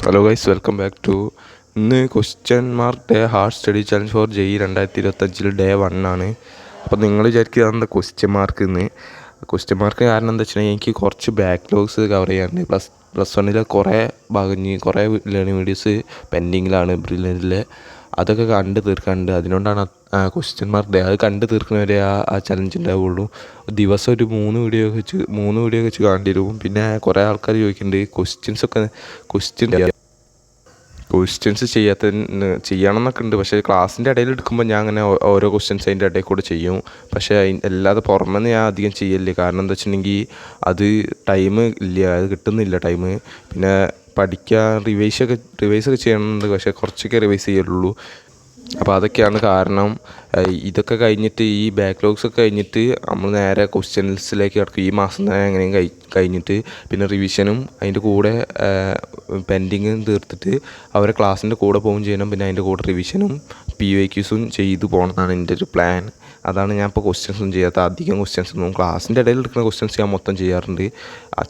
Hello guys, welcome back to ഇന്ന് question mark day hard study challenge for JEE 2025 day 1 ആണ്. അപ്പോൾ നിങ്ങൾ വിചാരിക്കുക എന്താ ക്വസ്റ്റ്യൻ മാർക്ക് എന്ന്? ക്വസ്റ്റ്യൻ മാർക്ക് കാരണം എന്താ വെച്ചിട്ടുണ്ടെങ്കിൽ എനിക്ക് കുറച്ച് ബാക്ക്ലോഗ്സ് കവർ ചെയ്യാറുണ്ട്. പ്ലസ് വണ്ണിലെ കുറേ കുറേ ലേണിംഗ് വീഡിയോസ് പെൻഡിങ്ങിലാണ് ബ്രില്യൻറ്റിലെ. അതൊക്കെ കണ്ട് തീർക്കാനുണ്ട്. അതിനോണ്ടാണ് ക്വസ്റ്റ്യൻ മാർക്ക് ഡേ. അത് കണ്ട് തീർക്കുന്നവരെ ആ ചലഞ്ച് ഉണ്ടാവുള്ളൂ. ദിവസം ഒരു 3 വീഡിയോ വെച്ച് കാണേണ്ടി വരും. പിന്നെ കുറേ ആൾക്കാർ ചോദിക്കുന്നുണ്ട് ക്വസ്റ്റ്യൻസ് ചെയ്യണം എന്നൊക്കെ ഉണ്ട്. പക്ഷേ ക്ലാസ്സിൻ്റെ ഇടയിൽ എടുക്കുമ്പോൾ ഞാൻ അങ്ങനെ ഓരോ ക്വസ്റ്റ്യൻസ് അതിൻ്റെ ഇടയിൽ കൂടെ ചെയ്യും. പക്ഷേ അല്ലാതെ പുറമെ ഞാൻ അധികം ചെയ്യലില്ല. കാരണം എന്താ വെച്ചിട്ടുണ്ടെങ്കിൽ അത് ടൈം ഇല്ല, അത് കിട്ടുന്നില്ല ടൈം. പിന്നെ പഠിക്കാൻ റിവൈസൊക്കെ ചെയ്യണമെന്നുണ്ട്, പക്ഷേ കുറച്ചൊക്കെ റിവൈസ് ചെയ്യുള്ളൂ. അപ്പോൾ അതൊക്കെയാണ് കാരണം. ഇതൊക്കെ കഴിഞ്ഞിട്ട് ഈ ബാക്ക്ലോഗ്സൊക്കെ കഴിഞ്ഞിട്ട് നമ്മൾ നേരെ ക്വസ്റ്റ്യൻസിലേക്ക് കിടക്കും. ഈ മാസം തന്നെ എങ്ങനെയും കഴിഞ്ഞിട്ട് പിന്നെ റിവിഷനും അതിൻ്റെ കൂടെ പെൻഡിങ്ങും തീർത്തിട്ട് അവരെ ക്ലാസ്സിൻ്റെ കൂടെ പോവുകയും ചെയ്യണം. പിന്നെ അതിൻ്റെ കൂടെ റിവിഷനും PYQസും ചെയ്തു പോകണമെന്നാണ് എൻ്റെ ഒരു പ്ലാൻ. അതാണ് ഞാൻ ഇപ്പോൾ ക്വസ്റ്റ്യൻസൊന്നും ചെയ്യാത്ത. അധികം ക്വസ്റ്റ്യൻസൊന്നും ക്ലാസ്സിൻ്റെ ഇടയിൽ എടുക്കുന്ന ക്വസ്റ്റ്യൻസ് ഞാൻ മൊത്തം ചെയ്യാറുണ്ട്.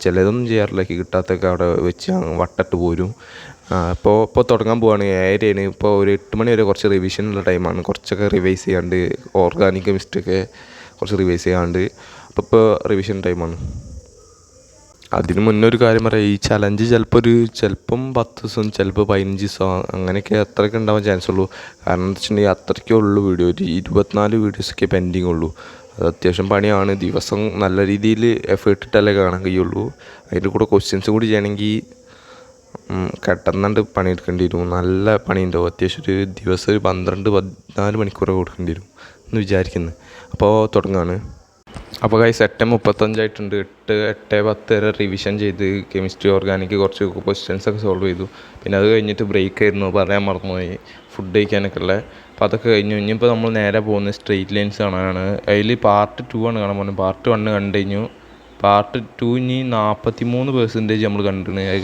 ചിലതൊന്നും ചെയ്യാറില്ല. കിട്ടാത്തൊക്കെ അവിടെ വെച്ച് വട്ടട്ട് പോരും. ഇപ്പോൾ തുടങ്ങാൻ പോവാണ്. 7:30 ഇപ്പോൾ ഒരു 8 മണി വരെ കുറച്ച് റിവിഷനുള്ള ടൈമാണ്. കുറച്ചൊക്കെ റിവൈസ് ചെയ്യാണ്ട്, ഓർഗാനിക് കെമിസ്ട്രിയൊക്കെ കുറച്ച് റിവൈസ് ചെയ്യാണ്ട്. ഇപ്പോൾ റിവിഷൻ ടൈമാണ്. അതിന് മുന്നേ ഒരു കാര്യം പറയാം. ഈ ചലഞ്ച് ചിലപ്പം 10 ദിവസം, ചിലപ്പോൾ 15 ദിവസം, അങ്ങനെയൊക്കെ അത്രയൊക്കെ ഉണ്ടാവാൻ ചാൻസ് ഉള്ളൂ. കാരണം എന്താ വെച്ചിട്ടുണ്ടെങ്കിൽ അത്രയ്ക്കേ ഉള്ളൂ വീഡിയോ. ഒരു 24 വീഡിയോസൊക്കെ പെൻഡിങ് ഉള്ളൂ. അത് അത്യാവശ്യം പണിയാണ്. ദിവസം നല്ല രീതിയിൽ എഫേർട്ട് ഇട്ടല്ലേ കാണാൻ കഴിയുള്ളൂ. അതിൻ്റെ കൂടെ ക്വസ്റ്റ്യൻസ് കൂടി ചെയ്യണമെങ്കിൽ പെട്ടെന്നാണ്ട് പണിയെടുക്കേണ്ടി വരും. നല്ല പണിയുണ്ടാവും. അത്യാവശ്യം ഒരു ദിവസം ഒരു 12-14 മണിക്കൂർ കൊടുക്കേണ്ടി വരും എന്ന് വിചാരിക്കുന്നത്. അപ്പോൾ തുടങ്ങുകയാണ്. അപ്പോൾ ഗൈസ് 8:35 ആയിട്ടുണ്ട്. 8:10 വരെ റിവിഷൻ ചെയ്ത് കെമിസ്ട്രി, ഓർഗാനിക് കുറച്ച് ക്വസ്റ്റ്യൻസൊക്കെ സോൾവ് ചെയ്തു. പിന്നെ അത് കഴിഞ്ഞിട്ട് ബ്രേക്ക് ആയിരുന്നു, പറയാൻ മറന്നുപോയി. ഫുഡ് കഴിക്കാനൊക്കെ ഉള്ളത്. അപ്പോൾ അതൊക്കെ കഴിഞ്ഞു. ഇനിയിപ്പോൾ നമ്മൾ നേരെ പോകുന്നത് സ്ട്രെയിറ്റ് ലൈൻസ് കാണാനാണ്. അതിൽ പാർട്ട് 2 ആണ് കാണാൻ പോകുന്നത്. പാർട്ട് 1 കണ്ടു കഴിഞ്ഞു. പാർട്ട് 2 ഇനി 43% നമ്മൾ കണ്ടിട്ടുണ്ട്. അത്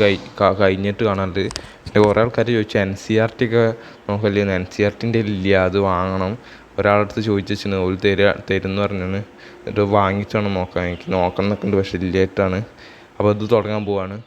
കഴിഞ്ഞിട്ട് കാണാനുണ്ട്. പിന്നെ കുറേ ആൾക്കാർ ചോദിച്ചു NCERT ഒക്കെ നോക്കല്ലേ. NCERTൻ്റെ ഇല്ല, അത് വാങ്ങണം. ഒരാളടുത്ത് ചോദിച്ചിന്, ഒരു തരുമെന്ന് പറഞ്ഞാണ്. എന്നിട്ട് വാങ്ങിച്ചാണ് നോക്കാൻ. എനിക്ക് നോക്കണം എന്നൊക്കെ ഉണ്ട്, പക്ഷേ ഇല്ലായിട്ടാണ്. അപ്പോൾ അത് തുടങ്ങാൻ പോവാണ്.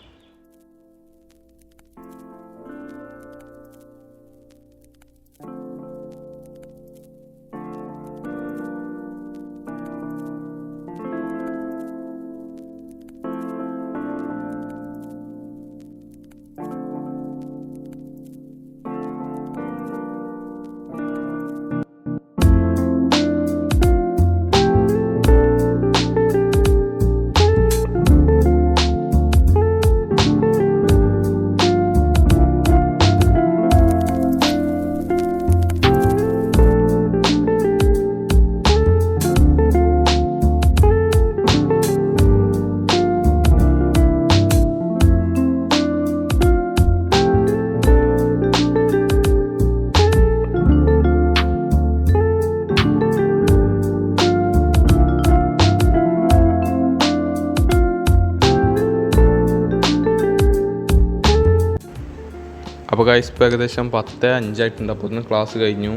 അപ്പോൾ ഗൈസ് ഇപ്പോൾ ഏകദേശം 10:05 ആയിട്ടുണ്ട്. അപ്പോൾ ഒന്ന് ക്ലാസ് കഴിഞ്ഞു.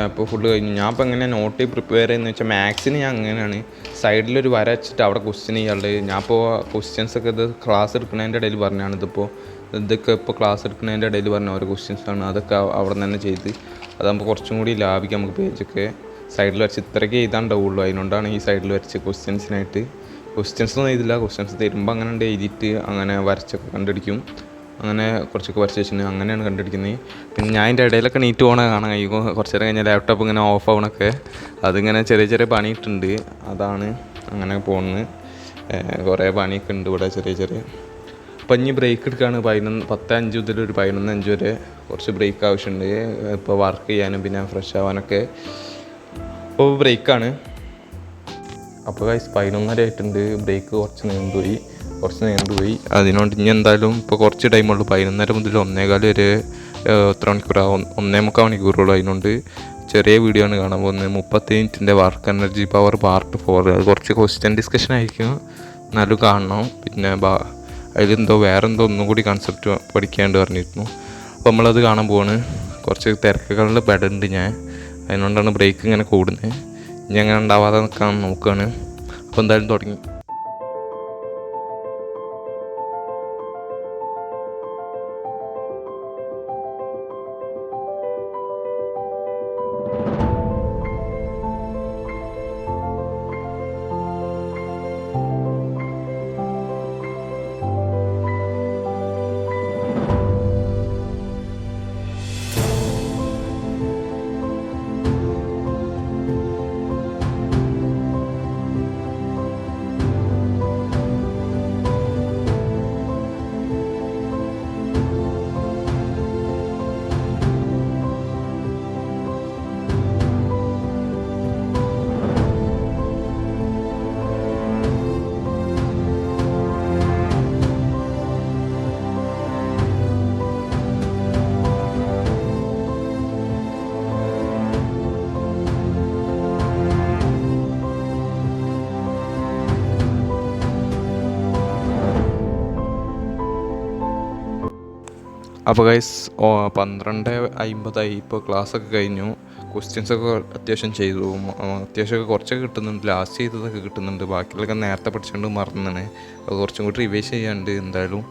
ഇപ്പോൾ ഫുഡ് കഴിഞ്ഞു. ഞാൻ ഇപ്പോൾ എങ്ങനെ നോട്ട് പ്രിപ്പയർ ചെയ്യുന്നത് വെച്ചാൽ മാത്സിന് ഞാൻ അങ്ങനെയാണ് സൈഡിലൊരു വര വെച്ചിട്ട് അവിടെ ക്വസ്റ്റ്യൻ ചെയ്യാറുണ്ട്. ഞാൻ ഇപ്പോൾ ക്വസ്റ്റ്യൻസൊക്കെ ഇത് ക്ലാസ് എടുക്കുന്നതിൻ്റെ ഇടയിൽ പറഞ്ഞാണ്. ഇതൊക്കെ ഇപ്പോൾ ക്ലാസ് എടുക്കുന്നതിൻ്റെ ഇടയിൽ പറഞ്ഞ ഓരോ ക്വസ്റ്റ്യൻസാണ്. അതൊക്കെ അവിടെ നിന്ന് തന്നെ ചെയ്ത് അതാകുമ്പോൾ കുറച്ചും കൂടി ലാഭിക്കാം നമുക്ക്. പേജൊക്കെ സൈഡിൽ വരച്ച് ഇത്രയൊക്കെ എഴുതാണ്ടാവുള്ളൂ. അതിനോണ്ടാണ് ഈ സൈഡിൽ വരച്ച് ക്വസ്റ്റ്യൻസിനായിട്ട്. ക്വസ്റ്റ്യൻസൊന്നും എഴുതില്ല. ക്വസ്റ്റ്യൻസ് തരുമ്പോൾ അങ്ങനെ ഉണ്ട് എഴുതിയിട്ട് അങ്ങനെ വരച്ചൊക്കെ കണ്ടുപിടിക്കും. അങ്ങനെ കുറച്ചൊക്കെ വരച്ച് വെച്ചിട്ട് അങ്ങനെയാണ് കണ്ടുപിടിക്കുന്നത്. പിന്നെ ഞാൻ അതിൻ്റെ ഇടയിലൊക്കെ നീറ്റ് പോകണ കാണാൻ കഴിയും. കുറച്ച് നേരം കഴിഞ്ഞാൽ ലാപ്ടോപ്പ് ഇങ്ങനെ ഓഫ് ആവണൊക്കെ അതിങ്ങനെ ചെറിയ പണിയിട്ടുണ്ട്. അതാണ് അങ്ങനെ പോകുന്നത്. കുറേ പണിയൊക്കെ ഉണ്ട് ഇവിടെ ചെറിയ. അപ്പം ഇനി ബ്രേക്ക് എടുക്കുകയാണ്. 10:05 മുതൽ ഒരു 11:05 വരെ കുറച്ച് ബ്രേക്ക് ആവശ്യമുണ്ട്. ഇപ്പോൾ വർക്ക് ചെയ്യാനും പിന്നെ ഫ്രഷ് ആവാനൊക്കെ. അപ്പോൾ ബ്രേക്കാണ്. അപ്പോൾ ഗൈസ് 11:30 ആയിട്ടുണ്ട്. ബ്രേക്ക് കുറച്ച് നീണ്ടുപോയി. അതിനോണ്ട് ഇനി എന്തായാലും ഇപ്പോൾ കുറച്ച് ടൈമുള്ളൂ. 11:30 മുതൽ 1:15 വരെ എത്ര മണിക്കൂറാവും? 1.25 മണിക്കൂറുള്ളൂ. അതിനോണ്ട് ചെറിയ വീഡിയോ ആണ് കാണാൻ പോകുന്നത്. 30 മിനിറ്റിൻ്റെ വർക്ക് എനർജി പവർ പാർട്ട് 4. അത് കുറച്ച് ക്വസ്റ്റ്യൻ ഡിസ്കഷൻ ആയിരിക്കും, എന്നാലും കാണണം. പിന്നെ വേറെന്തോ ഒന്നും കൂടി കൺസെപ്റ്റ് പഠിക്കാണ്ട് പറഞ്ഞിരുന്നു. അപ്പോൾ നമ്മളത് കാണാൻ പോവാണ്. കുറച്ച് തിരക്കുകളിൽ പെടുന്നുണ്ട് ഞാൻ. അതിനോണ്ടാണ് ബ്രേക്ക് ഇങ്ങനെ കൂടുന്നത്. ഇനി അങ്ങനെ ഉണ്ടാവാതെ നിൽക്കാൻ നോക്കുകയാണ്. അപ്പോൾ എന്തായാലും തുടങ്ങി. അപ്പോൾ ഗൈസ് 12:50 ഇപ്പോൾ ക്ലാസ്സൊക്കെ കഴിഞ്ഞു. ക്വസ്റ്റ്യൻസൊക്കെ അത്യാവശ്യം ചെയ്തു. അത്യാവശ്യമൊക്കെ കുറച്ചൊക്കെ കിട്ടുന്നുണ്ട്. ലാസ്റ്റ് ചെയ്തതൊക്കെ കിട്ടുന്നുണ്ട്. ബാക്കിയുള്ളതൊക്കെ നേരത്തെ പഠിച്ചുകൊണ്ട് മറന്നാണ്. അത് കുറച്ചും കൂടി റിവൈസ് ചെയ്യാണ്ട് എന്തായാലും.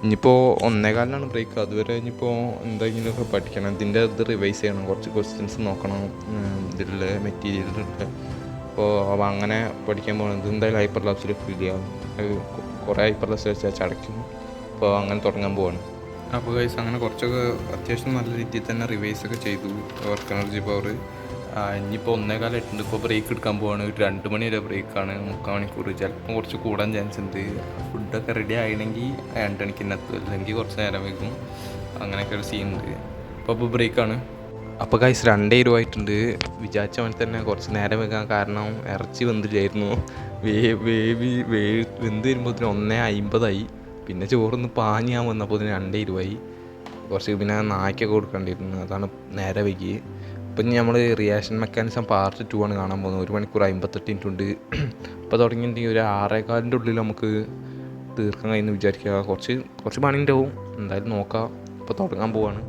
ഇനിയിപ്പോൾ 1:15 ബ്രേക്ക്. അതുവരെ ഇനിയിപ്പോൾ എന്തെങ്കിലുമൊക്കെ പഠിക്കണം. ഇതിൻ്റെ ഇത് റിവൈസ് ചെയ്യണം. കുറച്ച് ക്വസ്റ്റ്യൻസ് നോക്കണം ഇതിലുള്ള മെറ്റീരിയലിലുള്ള. അപ്പോൾ അങ്ങനെ പഠിക്കാൻ പോകുന്നത് എന്തായാലും ഹൈപ്പർ ലാബ്സിൽ ഫീൽ ചെയ്യാം. കുറേ ഹൈപ്പർ ലാബ്സ് വെച്ചാൽ ചടയ്ക്കും. അപ്പോൾ അങ്ങനെ തുടങ്ങാൻ പോവാണ്. അപ്പോൾ ഗൈസ് അങ്ങനെ കുറച്ചൊക്കെ അത്യാവശ്യം നല്ല രീതിയിൽ തന്നെ റിവൈസൊക്കെ ചെയ്തു. വർക്ക് എനർജി പവർ ഇനിയിപ്പോൾ 1:15 ഇപ്പോൾ ബ്രേക്ക് എടുക്കാൻ പോവാണ്. 2 മണി വരെ ബ്രേക്കാണ്. 3/4 മണിക്കൂർ. ചിലപ്പോൾ കുറച്ച് കൂടാൻ ചാൻസ് ഉണ്ട്. ഫുഡൊക്കെ റെഡി ആയില്ലെങ്കിൽ 2 മണിക്കിനകത്ത്, അല്ലെങ്കിൽ കുറച്ച് നേരം വയ്ക്കും. അങ്ങനെയൊക്കെ ഒരു സീനുണ്ട്. അപ്പോൾ ബ്രേക്കാണ്. അപ്പോൾ ഗൈസ് 2:20 വിചാരിച്ച പോലെ തന്നെ കുറച്ച് നേരം വെക്കാൻ കാരണം ഇറച്ചി വെന്തില്ലായിരുന്നു. വെന്ത് വരുമ്പോഴത്തേന് 1:50. പിന്നെ ചോറൊന്ന് പാഞ്ഞ് ഞാൻ വന്നപ്പോൾ 2:20. കുറച്ച് പിന്നെ നായ്ക്കൊക്കെ കൊടുക്കേണ്ടിയിരുന്നു. അതാണ് നേരെ വൈകി. ഇപ്പം നമ്മൾ റിയാക്ഷൻ മെക്കാനിസം പാർട്ട് 2 ആണ് കാണാൻ പോകുന്നത്. 1 മണിക്കൂർ 58 മിനിറ്റ് ഉണ്ട്. ഇപ്പോൾ തുടങ്ങിയിട്ടുണ്ടെങ്കിൽ ഒരു 6:15 ഉള്ളിൽ നമുക്ക് തീർക്കാൻ കഴിയുമെന്ന് വിചാരിക്കുക. കുറച്ച് പണി ഉണ്ടാവും. എന്തായാലും നോക്കാം. ഇപ്പോൾ തുടങ്ങാൻ പോവാണ്.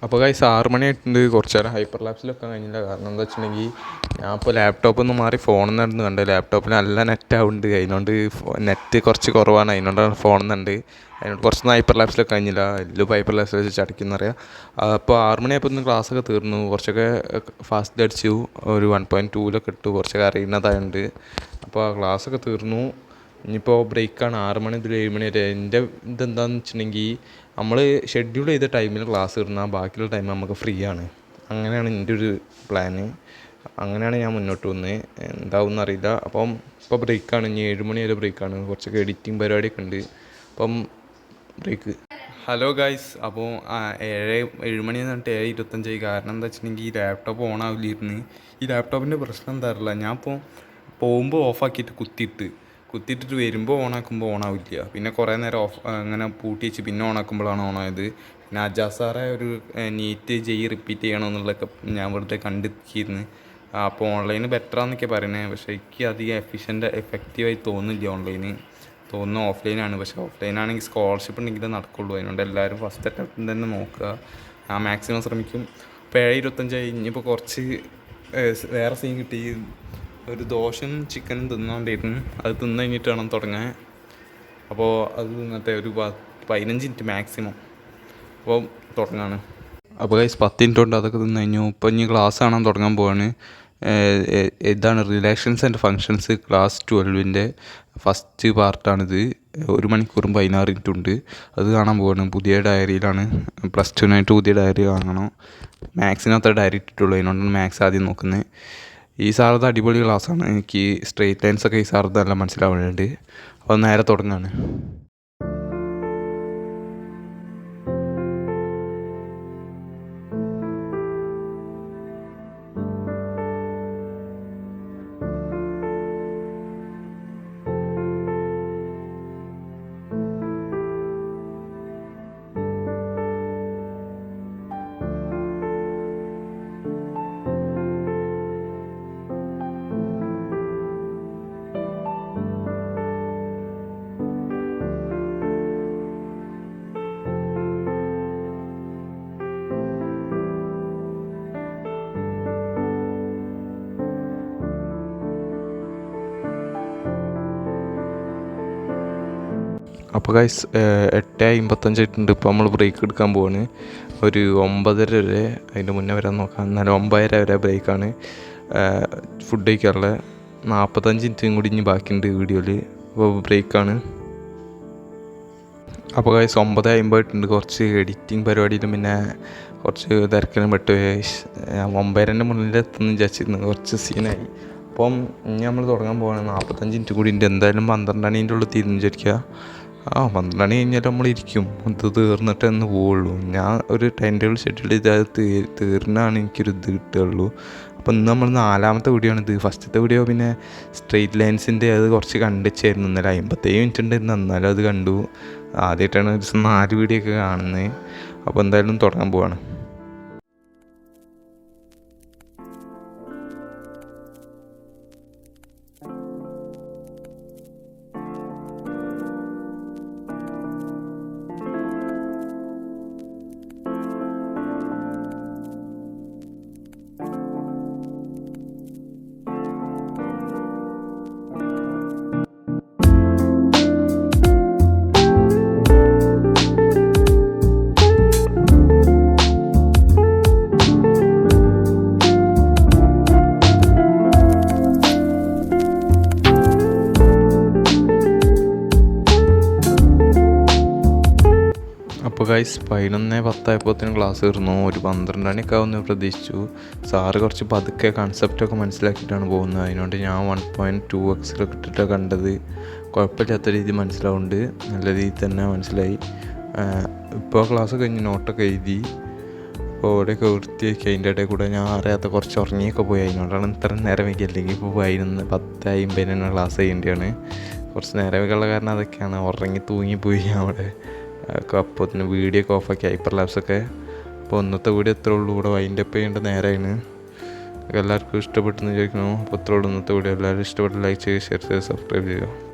അപ്പോൾ ഗൈസ് 6 മണിയായിട്ടുണ്ട്. കുറച്ച് നേരം ഹൈപ്പർ ലാബ്സിലൊക്കെ കഴിഞ്ഞില്ല. കാരണം എന്താ വെച്ചിട്ടുണ്ടെങ്കിൽ ഞാൻ ഇപ്പോൾ ലാപ്ടോപ്പിൽ നിന്ന് മാറി ഫോണിൽ നിന്നായിരുന്നു കണ്ടത്. ലാപ്ടോപ്പിൽ നല്ല നെറ്റ് ആവുന്നുണ്ട്. അതിനോണ്ട് നെറ്റ് കുറച്ച് കുറവാണ്. അതിനോണ്ടാണ് ഫോണിൽ നിന്നുണ്ട്. അതിനോട് കുറച്ചൊന്നും ഹൈപ്പർ ലാബ്സിലൊക്കെ കഴിഞ്ഞില്ല. എല്ലാം ഹൈപ്പർ ലാബ്സിൽ വെച്ച് ചടക്കുന്നറിയാം. അപ്പോൾ 6 മണിയായപ്പോൾ ഒന്ന് ക്ലാസ്സൊക്കെ തീർന്നു. കുറച്ചൊക്കെ ഫാസ്റ്റ് അടിച്ചു. ഒരു 1.2 ഇട്ടു. കുറച്ചൊക്കെ അറിയുന്നതായുണ്ട്. അപ്പോൾ ക്ലാസ്സൊക്കെ തീർന്നു. ഇനിയിപ്പോൾ ബ്രേക്കാണ് 6 മണി മുതൽ 7 മണി വരെ. എൻ്റെ ഇതെന്താണെന്ന് വെച്ചിട്ടുണ്ടെങ്കിൽ നമ്മൾ ഷെഡ്യൂൾ ചെയ്ത ടൈമിൽ ക്ലാസ് തീർന്നാൽ ബാക്കിയുള്ള ടൈം നമുക്ക് ഫ്രീ ആണ്. അങ്ങനെയാണ് എൻ്റെ ഒരു പ്ലാന്. അങ്ങനെയാണ് ഞാൻ മുന്നോട്ട് വന്നത്. എന്താവും എന്നറിയില്ല. അപ്പം ഇപ്പോൾ ബ്രേക്കാണ്. ഇനി 7 മണി വരെ ബ്രേക്കാണ്. കുറച്ചൊക്കെ എഡിറ്റിംഗ് പരിപാടിയൊക്കെ ഉണ്ട്. അപ്പം ബ്രേക്ക്. Hello guys. അപ്പോൾ 7 മണി എന്ന് പറഞ്ഞിട്ട് 7:25. കാരണം എന്താ വെച്ചിട്ടുണ്ടെങ്കിൽ ഈ ലാപ്ടോപ്പ് ഓൺ ആവില്ലായിരുന്നു. ഈ ലാപ്ടോപ്പിൻ്റെ പ്രശ്നം എന്താ അറിയില്ല. ഞാൻ ഇപ്പോൾ പോകുമ്പോൾ ഓഫാക്കിയിട്ട് കുത്തിയിട്ടിട്ട് വരുമ്പോൾ ഓണാക്കുമ്പോൾ ഓണാവില്ല. പിന്നെ കുറേ നേരം അങ്ങനെ പൂട്ടി വെച്ച് പിന്നെ ഓണാക്കുമ്പോഴാണ് ഓണായത്. പിന്നെ അജാസ് സാറെ ഒരു നീറ്റ് റിപ്പീറ്റ് ചെയ്യണമെന്നുള്ളതൊക്കെ ഞാൻ വെറുതെ കണ്ടെത്തിയിരുന്നു. അപ്പോൾ ഓൺലൈന് ബെറ്ററാന്നൊക്കെ പറയുന്നത്. പക്ഷേ എനിക്ക് അധികം എഫക്റ്റീവായി തോന്നുന്നില്ല ഓൺലൈന്. തോന്നുന്നു ഓഫ്ലൈനാണ്. പക്ഷേ ഓഫ്ലൈനാണെങ്കിൽ സ്കോളർഷിപ്പ് ഉണ്ടെങ്കിലേ നടക്കുള്ളൂ. അതിനോണ്ട് എല്ലാവരും ഫസ്റ്റ് അറ്റംപ്റ്റിൽ തന്നെ നോക്കുക. ഞാൻ മാക്സിമം ശ്രമിക്കും. ഇപ്പോൾ 7:25 ഇനിയിപ്പോൾ കുറച്ച് വേറെ സീൻ കിട്ടി. ഒരു ദോശയും ചിക്കനും തിന്നുകൊണ്ടിരുന്നു. അത് തിന്ന് കഴിഞ്ഞിട്ട് വേണം തുടങ്ങാൻ. അപ്പോൾ അത് തിന്നിട്ട് ഒരു 15 മിനിറ്റ് മാക്സിമം. അപ്പോൾ തുടങ്ങാണ്. അപ്പോൾ ഗൈസ് 10 മിനിറ്റ് കൊണ്ട് അതൊക്കെ തിന്നു കഴിഞ്ഞു. ഇപ്പോൾ ഇനി ക്ലാസ് കാണാൻ തുടങ്ങാൻ പോവാണ്. ഇതാണ് റിലേഷൻസ് ആൻഡ് ഫങ്ഷൻസ് ക്ലാസ് 12ൻ്റെ ഫസ്റ്റ് പാർട്ടാണിത്. 1 മണിക്കൂറും 16 മിനിറ്റ് ഉണ്ട്. അത് കാണാൻ പോവാണ്. പുതിയ ഡയറിയിലാണ്. +2 പുതിയ ഡയറി വാങ്ങണം. മാത്സിനകത്ത് ഡയറി ഇട്ടിട്ടുള്ളൂ. അതിനോടാണ് മാത്സ് ആദ്യം നോക്കുന്നത്. ഈ സാറത് അടിപൊളി ക്ലാസ്സാണ്. എനിക്ക് സ്ട്രെയിറ്റ് ലൈൻസൊക്കെ ഈ സാറത് നല്ല മനസ്സിലാവുന്നുണ്ട്. അപ്പോൾ നേരെ തുടങ്ങാണ്. അപ്പോൾ ഗൈസ് 8:55 ആയിട്ടുണ്ട്. ഇപ്പോൾ നമ്മൾ ബ്രേക്ക് എടുക്കാൻ പോവാണ്. ഒരു 9:30 വരെ, അതിൻ്റെ മുന്നേ വരാൻ നോക്കാം. എന്നാലും 9:30 വരെ ബ്രേക്കാണ്. ഫുഡ് കഴിക്കാറുള്ള 45 മിനിറ്റും കൂടി ഇനി ബാക്കിയുണ്ട് വീഡിയോയിൽ. അപ്പോൾ ബ്രേക്കാണ്. അപ്പോൾ ഗൈസ് 9:50 കുറച്ച് എഡിറ്റിംഗ് പരിപാടിയിലും പിന്നെ കുറച്ച് തിരക്കിലും പെട്ട് 9:30 മുന്നിലെത്തുന്നു വിചാരിച്ചിരുന്നു. കുറച്ച് സീനായി. അപ്പം ഇനി നമ്മൾ തുടങ്ങാൻ പോകണം. 45 മിനിറ്റ് കൂടി ഉണ്ട്. എന്തായാലും 12 മണീൻ്റെ ഉള്ളിൽ തിരിച്ചിരിക്കുക. 12 മണി കഴിഞ്ഞാൽ നമ്മളിരിക്കും. ഇത് തീർന്നിട്ട് എന്ന് പോവുള്ളൂ. ഞാൻ ഒരു ടൈം ടേബിൾ ഷെഡ്യൂൾ ചെയ്താൽ തീർന്നാണ് എനിക്കൊരു ഇത് കിട്ടുകയുള്ളൂ. അപ്പോൾ ഇന്ന് നമ്മൾ 4ാമത്തെ വീഡിയോ ആണിത്. ഫസ്റ്റത്തെ വീഡിയോ പിന്നെ സ്ട്രെയിറ്റ് ലൈൻസിൻ്റെ അത് കുറച്ച് കണ്ടിച്ചായിരുന്നു. ഇന്നലെ 57 മിനിറ്റ് ഉണ്ടായിരുന്നു, എന്നാലും അത് കണ്ടു. ആദ്യമായിട്ടാണ് ഒരു ദിവസം 4 വീഡിയോ ഒക്കെ കാണുന്നത്. അപ്പോൾ എന്തായാലും തുടങ്ങാൻ പോവാണ്. അപ്പോൾ ഗൈസ് 11:10 ക്ലാസ് തീർന്നു. ഒരു 12 മണിയൊക്കെ ആവുമെന്ന് പ്രതീക്ഷിച്ചു. സാറ് കുറച്ച് പതുക്കെ കൺസെപ്റ്റൊക്കെ മനസ്സിലാക്കിയിട്ടാണ് പോകുന്നത്. അതിനോണ്ട് ഞാൻ 1.2x ഇട്ടിട്ടാണ് കണ്ടത്. കുഴപ്പമില്ലാത്ത രീതി മനസ്സിലാവുന്നുണ്ട്, നല്ല രീതിയിൽ തന്നെ മനസ്സിലായി. ഇപ്പോൾ ക്ലാസ് കഴിഞ്ഞ് നോട്ടൊക്കെ എഴുതി. അപ്പോൾ അവിടെയൊക്കെ വൃത്തിയാക്കി. അതിൻ്റെ ഇടയിൽ കൂടെ ഞാൻ അറിയാത്ത കുറച്ച് ഉറങ്ങിയൊക്കെ പോയി. അതിനോടാണ് ഇത്ര നേരം വൈകി. അല്ലെങ്കിൽ ഇപ്പോൾ 10:50 ക്ലാസ് ചെയ്യേണ്ടതാണ്. കുറച്ച് നേരം വൈകുള്ള കാരണം അതൊക്കെയാണ്. ഉറങ്ങി തൂങ്ങിപ്പോയി അവിടെ. അപ്പോൾ തന്നെ വീഡിയോ ഒക്കെ ഓഫാക്കി, ഹൈപ്പർ ലാബ്സൊക്കെ. അപ്പോൾ ഇന്നത്തെ വീഡിയോ എത്ര ഉള്ളൂ, ഇവിടെ വൈൻഡപ്പ് ചെയ്യേണ്ട നേരമാണ്. എല്ലാവർക്കും ഇഷ്ടപ്പെട്ടെന്ന് വിചാരിക്കുന്നു. അപ്പോൾ ഇത്ര ഉള്ളൂ ഇന്നത്തെ വീഡിയോ. എല്ലാവരും ഇഷ്ടപ്പെട്ട് ലൈക്ക് ചെയ്യുക, ഷെയർ ചെയ്യുക, സബ്സ്ക്രൈബ് ചെയ്യുക.